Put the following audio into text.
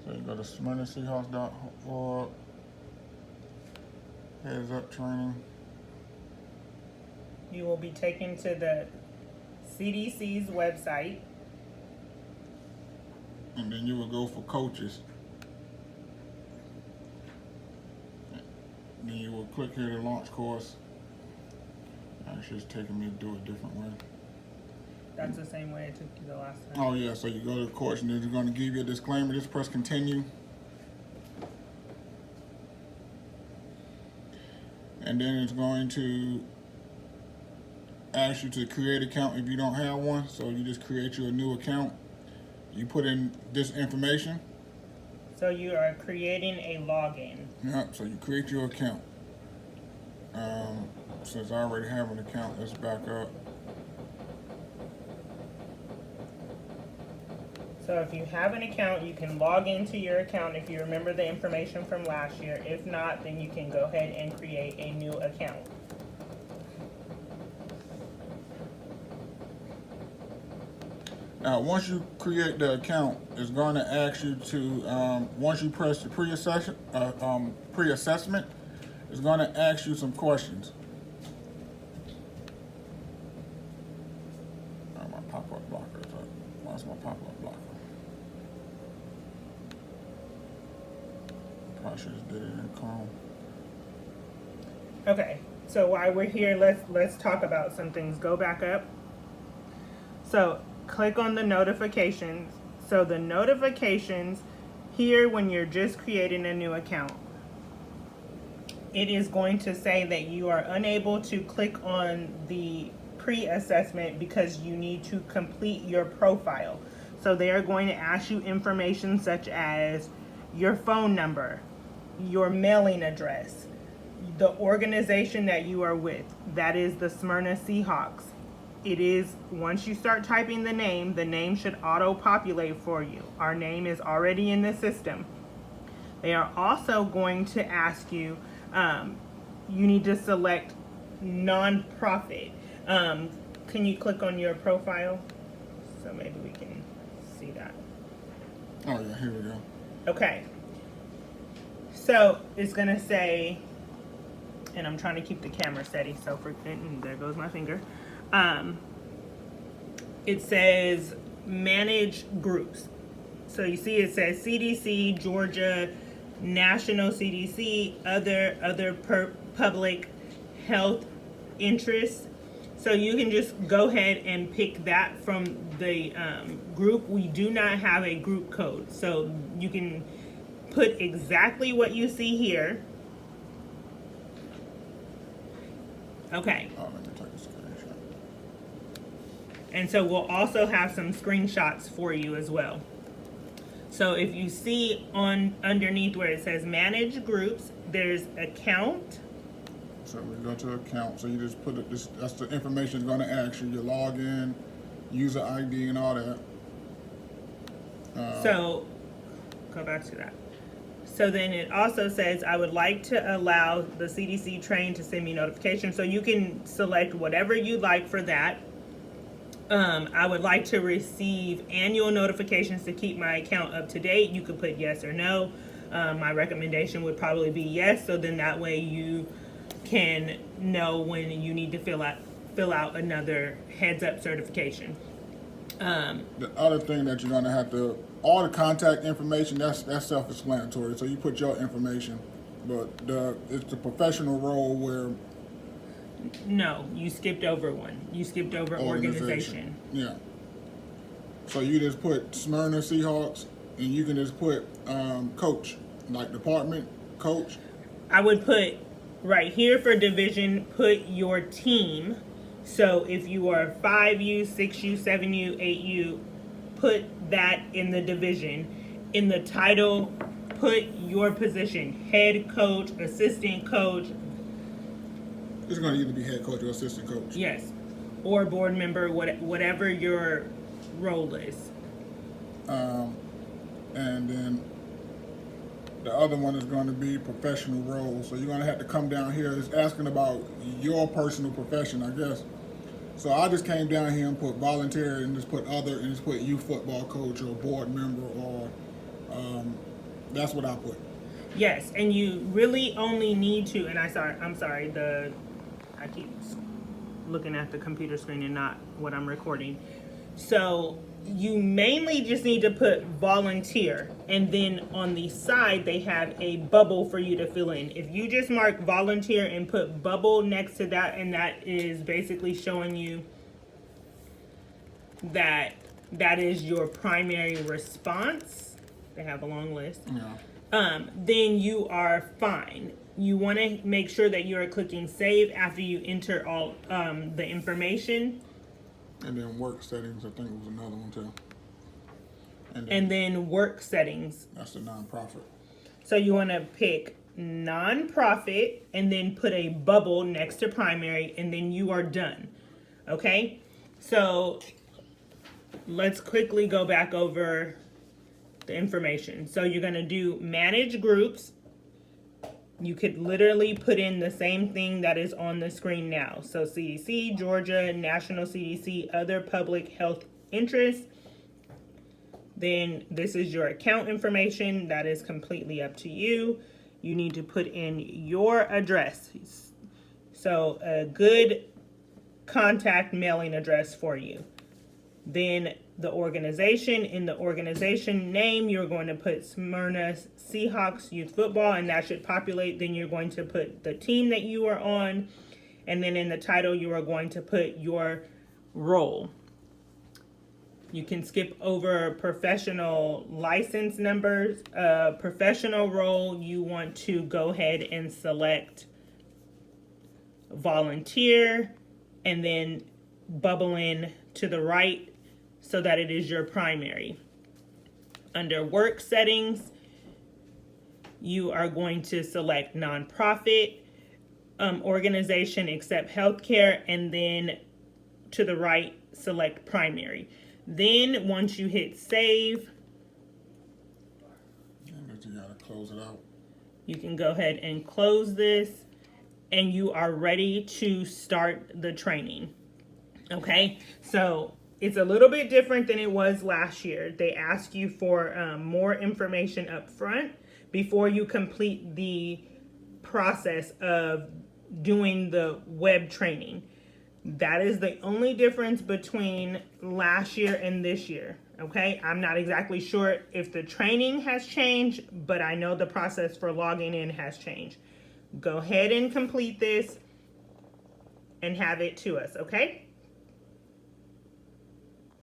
So you go to SmyrnaSeahawks.org, Heads Up Training. You will be taken to the CDC's website. And then you will go for coaches. Then you will click here to launch course. Actually, it's taking me to do it a different way. That's the same way it took you the last time. Oh yeah, so you go to the course and then it's going to give you a disclaimer. Just press continue. And then it's going to ask you to create an account if you don't have one. So you just create you a new account. You put in this information. So you are creating a login. Yep, so you create your account. Since I already have an account, let's back up. So if you have an account, you can log into your account if you remember the information from last year. If not, then you can go ahead and create a new account. Now, once you create the account, it's going to ask you to, once you press the pre-assessment, it's going to ask you some questions. My pop-up blocker is up. Why's my pop-up blocker? Probably should have did it in Chrome. Okay, so while we're here, let's talk about some things. Go back up. So click on the notifications. So the notifications here, when you're just creating a new account, it is going to say that you are unable to click on the pre-assessment because you need to complete your profile. So they are going to ask you information such as your phone number, your mailing address, the organization that you are with. That is the Smyrna Seahawks. It is, once you start typing the name should auto-populate for you. Our name is already in the system. They are also going to ask you, you need to select nonprofit. Can you click on your profile? So maybe we can see that. Oh yeah, here we go. Okay. So it's gonna say, and I'm trying to keep the camera steady, so there goes my finger. It says manage groups. So you see it says CDC, Georgia, National CDC, other public health interests. So you can just go ahead and pick that from the group. We do not have a group code, so you can put exactly what you see here. Okay. Oh, let me take a screenshot. And so we'll also have some screenshots for you as well. So if you see on underneath where it says manage groups, there's account. So we go to account. So you just put it. That's the information it's going to ask you. Your login, user ID, and all that. So go back to that. So then it also says, I would like to allow the CDC train to send me notifications. So you can select whatever you like for that. I would like to receive annual notifications to keep my account up to date. You could put yes or no. My recommendation would probably be yes. So then that way you can know when you need to fill out another heads up certification. The other thing that you're going to have to, all the contact information, that's self-explanatory. So you put your information, but it's the professional role where. No, you skipped over one. You skipped over organization. Yeah. So you just put Smyrna Seahawks, and you can just put coach, like department, coach. I would put right here for division, put your team. So if you are 5U, 6U, 7U, 8U, put that in the division. In the title, put your position, head coach, assistant coach. It's going to either be head coach or assistant coach. Yes, or board member, whatever your role is. And then the other one is going to be professional role. So you're going to have to come down here. It's asking about your personal profession, I guess. So I just came down here and put volunteer and just put other and just put youth football coach or board member or That's what I put. Yes, and you really only need to, and I'm sorry, I keep looking at the computer screen and not what I'm recording. So you mainly just need to put volunteer, and then on the side they have a bubble for you to fill in. If you just mark volunteer and put bubble next to that, and that is basically showing you that that is your primary response. They have a long list. Yeah. Then you are fine. You want to make sure that you are clicking save after you enter all the information. And then work settings, I think it was another one too. And then work settings. That's the nonprofit. So you want to pick nonprofit and then put a bubble next to primary, and then you are done. Okay? So let's quickly go back over the information. So you're going to do manage groups. You could literally put in the same thing that is on the screen now. So CDC, Georgia, National CDC, other public health interests. Then this is your account information. That is completely up to you. You need to put in your address. So a good contact mailing address for you. Then the organization, in the organization name, you're going to put Smyrna Seahawks Youth Football, and that should populate. Then you're going to put the team that you are on, and then in the title, you are going to put your role. You can skip over professional license numbers. Professional role, you want to go ahead and select volunteer, and then bubble in to the right so that it is your primary. Under work settings, you are going to select nonprofit, organization except healthcare, and then to the right, select primary. Then once you hit save, And you gotta close it out. you can go ahead and close this, and you are ready to start the training. Okay, so it's a little bit different than it was last year. They ask you for more information up front before you complete the process of doing the web training. That is the only difference between last year and this year. Okay, I'm not exactly sure if the training has changed, but I know the process for logging in has changed. Go ahead and complete this and have it to us, okay?